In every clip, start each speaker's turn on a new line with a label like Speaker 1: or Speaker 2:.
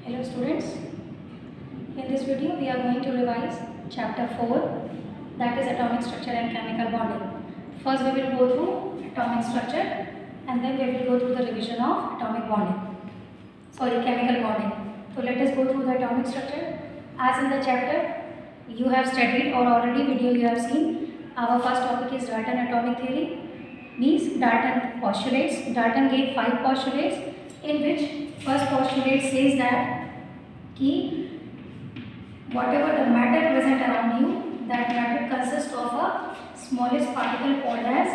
Speaker 1: Hello students, in this video we are going to revise chapter 4, that is atomic structure and chemical bonding. First we will go through atomic structure and then we will go through the revision of chemical bonding. So let us go through the atomic structure. As in the chapter you have studied or already video you have seen, our first topic is Dalton atomic theory, means Dalton postulates. Dalton gave 5 postulates, in which first postulate says that whatever the matter present around you, that matter consists of a smallest particle called as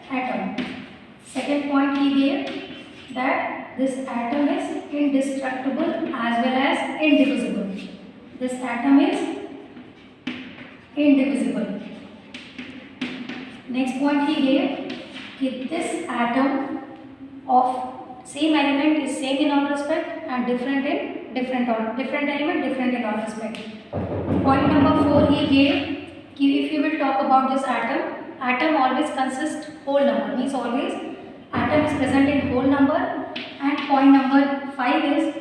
Speaker 1: atom. Second point he gave that this atom is indestructible as well as indivisible. This atom is indivisible. Next point he gave this atom of same element is same in all respect and different in different element different in all respect. Point number 4 he gave if you will talk about this atom always consists whole number, means always atom is present in whole number. And point number 5 is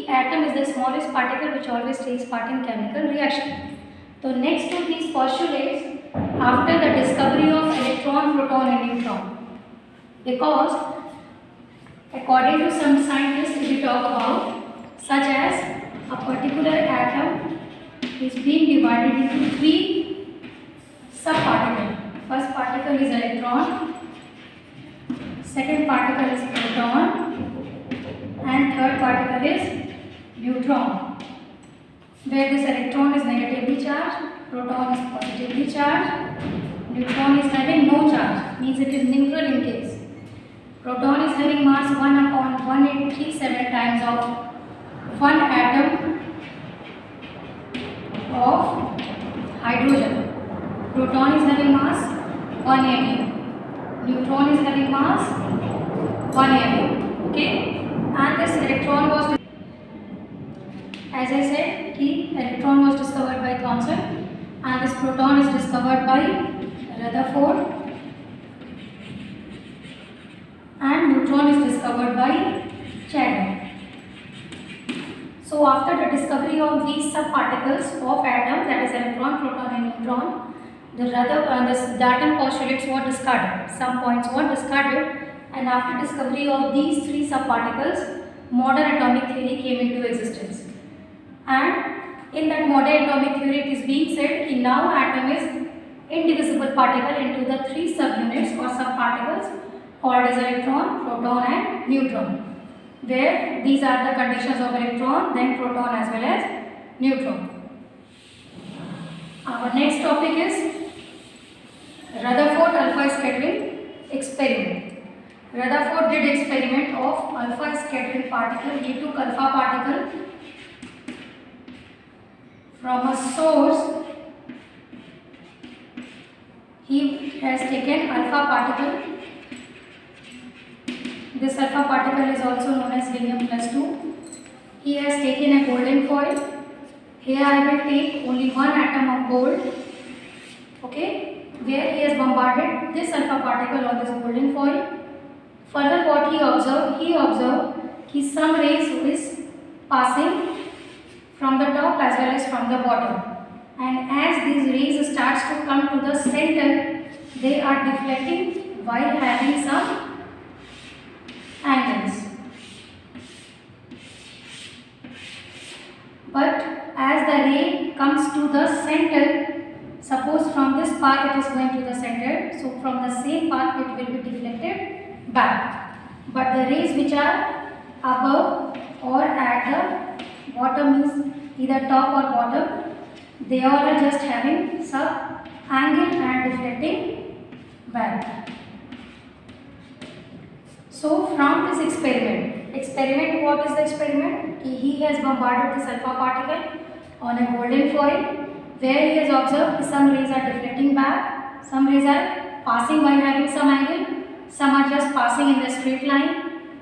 Speaker 1: atom is the smallest particle which always takes part in chemical reaction. So next to these postulates, after the discovery of electron, proton and neutron, because according to some scientists, if we talk about, such as a particular atom is being divided into 3 subparticles. First particle is electron, second particle is proton, and third particle is neutron, where this electron is negatively charged, proton is positively charged, neutron is having no charge, means it is neutral in case. Proton is having mass 1/1837 times of one atom of hydrogen. Proton is having mass 1 MeV. Neutron is having mass 1 MeV. Okay, and this electron was, as I said, electron was discovered by Thomson, and this proton is discovered by Rutherford, and neutron is discovered by Chadwick. So after the discovery of these subparticles of atom, that is electron, proton and neutron, the Dalton postulates were discarded. Some points were discarded, and after discovery of these 3 subparticles, modern atomic theory came into existence. And in that modern atomic theory, it is being said that now atom is indivisible particle into the 3 subunits or subparticles called as electron, proton and neutron, where these are the conditions of electron, then proton as well as neutron. Our next topic is Rutherford alpha scattering experiment. Rutherford did experiment of alpha scattering particle. He took alpha particle from a source. He has taken alpha particle. This alpha particle is also known as helium plus 2. He has taken a golden foil. Here I will take only one atom of gold. Okay, where he has bombarded this alpha particle on this golden foil. Further, what he observed some rays is passing from the top as well as from the bottom. And as these rays starts to come to the center, they are deflecting while having some angles. But as the ray comes to the center, suppose from this path it is going to the center, so from the same path it will be deflected back. But the rays which are above or at the bottom, is either top or bottom, they all are just having some angle and deflecting back. So from this experiment, what is the experiment? He has bombarded this alpha particle on a golden foil, where he has observed some rays are deflecting back, some rays are passing while having some angle, some are just passing in the straight line,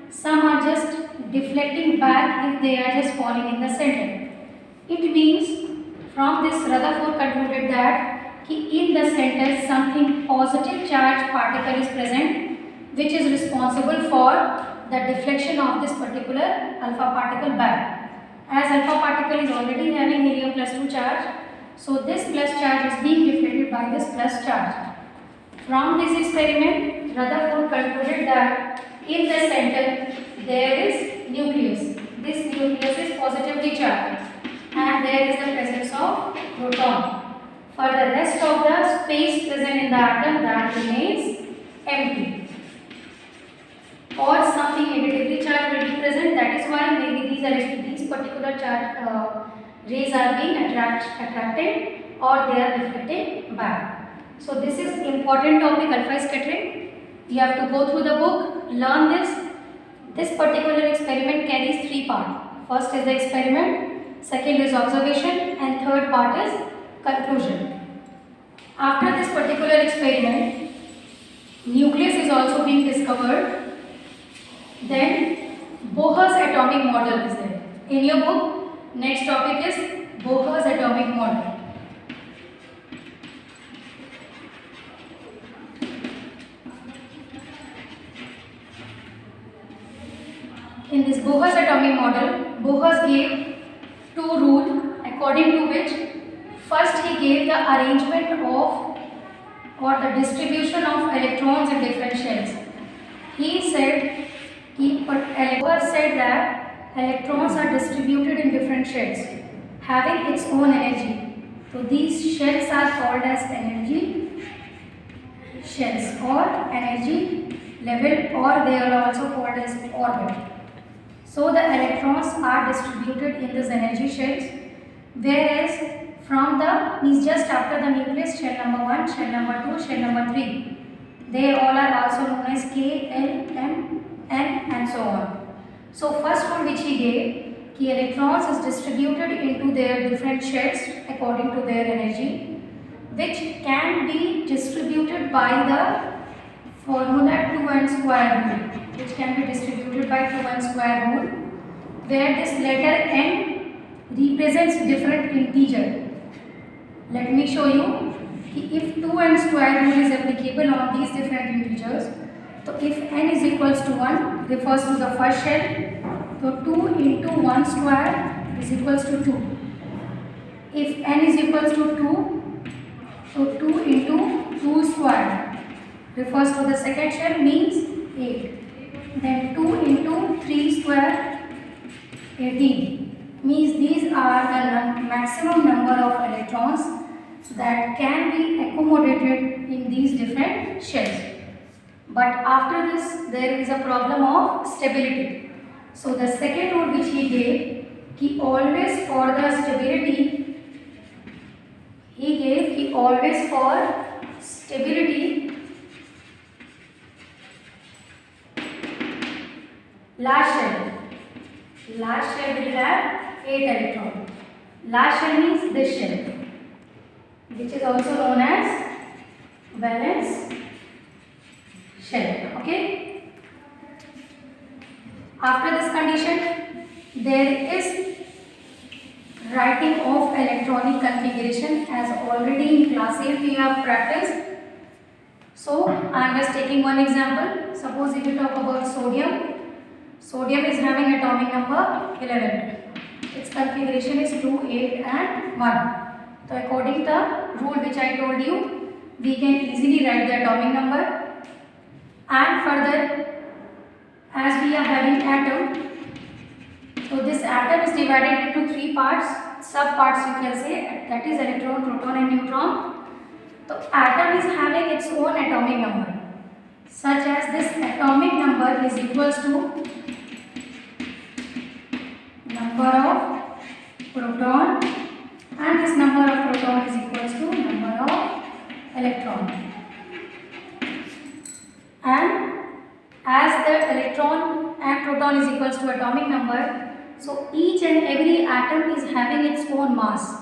Speaker 1: some are just deflecting back if they are just falling in the center. It means from this Rutherford concluded that in the center something positive charge particle is present, which is responsible for the deflection of this particular alpha particle back. as alpha particle is already having helium plus 2 charge, so this plus charge is being deflected by this plus charge. From this experiment, Rutherford concluded that in the center there is nucleus. This nucleus is positively charged and there is the presence of proton. For the rest of the space present in the atom, that remains empty. Or something negatively charged will be present. That is why maybe these particular charge rays are being attracted or they are reflected back. So this is important topic, alpha scattering. You have to go through the book, learn this. This particular experiment carries 3 parts. First is the experiment, second is observation, and third part is conclusion. After this particular experiment, nucleus is also being discovered. Then Bohr's atomic model is there. In your book, next topic is Bohr's atomic model. In this Bohr's atomic model, Bohr gave 2 rules according to which first he gave the arrangement of or the distribution of electrons in different shells. He said, Bohr said that electrons are distributed in different shells having its own energy. So these shells are called as energy shells or energy level, or they are also called as orbit. So the electrons are distributed in these energy shells, whereas from the means just after the nucleus, shell number 1, shell number 2, shell number 3, they all are also known as K, L, M, N and so on. So first rule which he gave, the electrons is distributed into their different shells according to their energy, which can be distributed by the formula 2n square rule, which can be distributed by 2n square rule, where this letter n represents different integer. Let me show you. If 2n square rule is applicable on these different integers, so if n is equals to 1 refers to the first shell, so 2 into 1 square is equals to 2. If n is equals to 2, so 2 into 2 square refers to the second shell, means 8. Then 2 into 3 square, 18. Means these are the maximum number of electrons that can be accommodated in these different shells. But after this, there is a problem of stability. So the second rule which he gave, he always for the stability, he always for stability, last shell will have 8 electrons. Last shell means this shell, which is also known as valence shell. Okay. After this condition, there is writing of electronic configuration, as already in class 8 we have practiced. So I am just taking one example. Suppose if you talk about sodium. Sodium is having atomic number 11. Its configuration is 2, 8 and 1. So according to the rule which I told you, we can easily write the atomic number. And further, as we are having atom, so this atom is divided into 3 parts, sub-parts you can say, that is electron, proton and neutron. So atom is having its own atomic number, such as this atomic number is equals to number of proton, and this number of proton is equals to number of electron. And as the electron and proton is equals to atomic number, so each and every atom is having its own mass,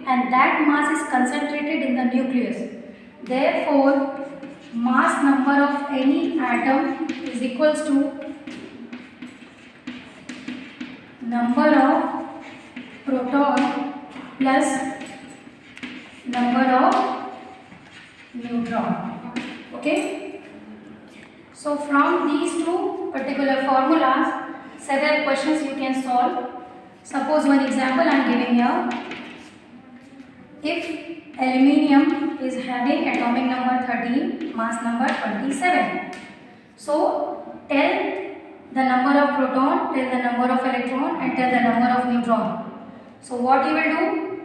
Speaker 1: and that mass is concentrated in the nucleus. Therefore, mass number of any atom is equals to number of proton plus number of neutron. Okay. So from these two particular formulas, several questions you can solve. Suppose one example I am giving here. If aluminium is having atomic number 13, mass number 27. So tell the number of proton, tell the number of electron and tell the number of neutron. So what you will do,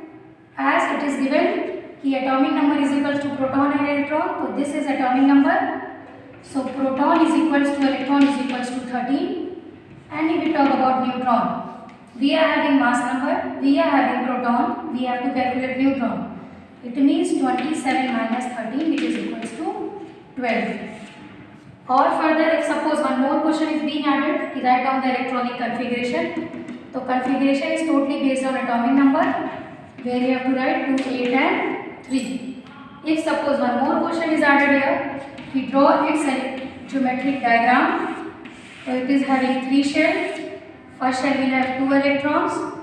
Speaker 1: as it is given the atomic number is equal to proton and electron, so this is atomic number. So proton is equals to electron is equals to 13. And if we talk about neutron, we are having mass number, we are having proton, we have to calculate neutron. It means 27 minus 13, which is equals to 12. Or further, if suppose one more question is being added, we write down the electronic configuration. So configuration is totally based on atomic number, where you have to write 2, 8 and 3. If suppose one more question is added here, we draw its geometric diagram. So it is having 3 shells. First shell will have 2 electrons.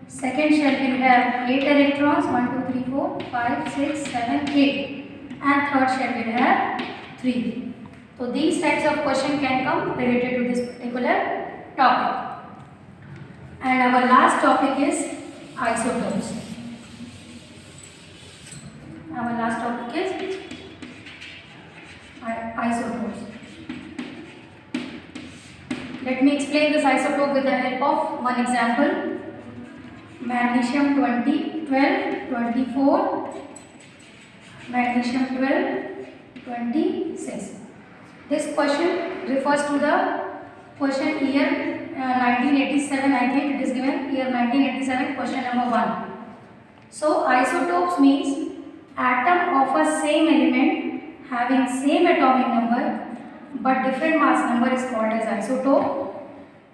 Speaker 1: Second shell will have 8 electrons. 1, 2, 3, 4, 5, 6, 7, 8. And third shell will have 3. So these types of question can come related to this particular topic. And our last topic is isotopes. Our last topic is isotopes. Let me explain this isotope with the help of one example. Magnesium 20, 12, 24, magnesium 12, 26. This question refers to the question year 1987, I think it is given year 1987, question number 1. So isotopes means atom of a same element having same atomic number but different mass number is called as isotope.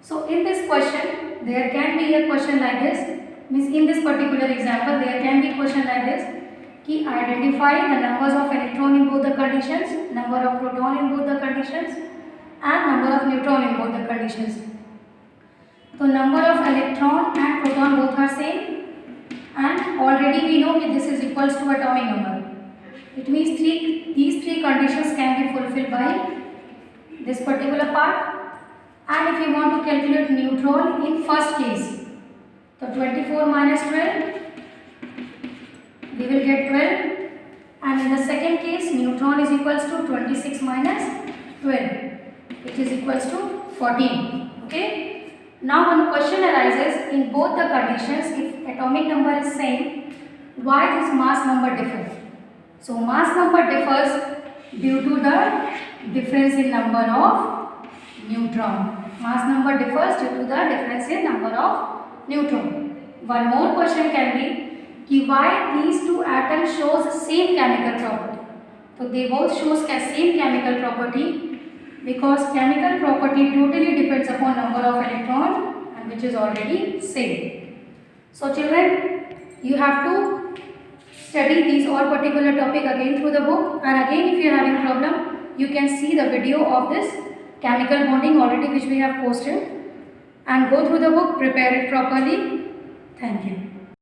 Speaker 1: So in this question there can be a question like this, means in this particular example there can be a question like this, कि identify the numbers of electron in both the conditions, number of proton in both the conditions and number of neutron in both the conditions. So number of electron and proton both are same, and already we know that this is equals to atomic number. It means these three conditions can be fulfilled by this particular part. And if you want to calculate neutron in first case, so 24 minus 12, we will get 12, and in the second case neutron is equals to 26 minus 12, which is equals to 14. Okay. Now one question arises, in both the conditions if atomic number is same, why this mass number differs? So mass number differs due to the difference in number of neutron. Mass number differs due to the difference in number of neutron. One more question can be, why these two atoms shows same chemical property? So they both shows same chemical property because chemical property totally depends upon number of electron, and which is already same. So children, you have to study these all particular topic again through the book, and again if you are having problem, you can see the video of this chemical bonding already which we have posted, and go through the book, prepare it properly. Thank you.